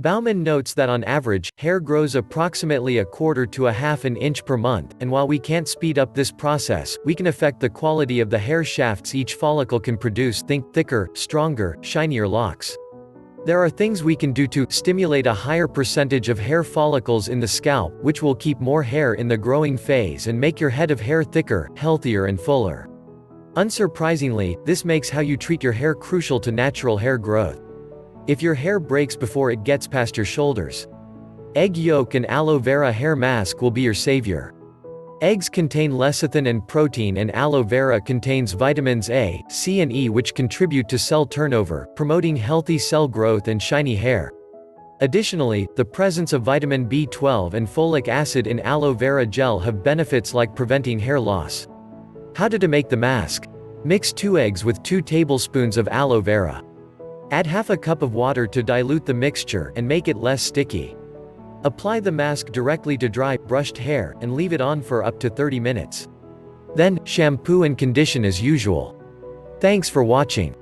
Bauman notes that on average, hair grows approximately a quarter to a half an inch per month, and while we can't speed up this process, we can affect the quality of the hair shafts each follicle can produce. Think thicker, stronger, shinier locks. There are things we can do to stimulate a higher percentage of hair follicles in the scalp, which will keep more hair in the growing phase and make your head of hair thicker, healthier and fuller. Unsurprisingly, this makes how you treat your hair crucial to natural hair growth. If your hair breaks before it gets past your shoulders, egg yolk and aloe vera hair mask will be your savior. Eggs contain lecithin and protein, and aloe vera contains vitamins A, C and E, which contribute to cell turnover, promoting healthy cell growth and shiny hair. Additionally, the presence of vitamin B12 and folic acid in aloe vera gel have benefits like preventing hair loss. How to make the mask? Mix 2 eggs with 2 tablespoons of aloe vera. Add half a cup of water to dilute the mixture and make it less sticky. Apply the mask directly to dry, brushed hair, and leave it on for up to 30 minutes. Then, shampoo and condition as usual. Thanks for watching.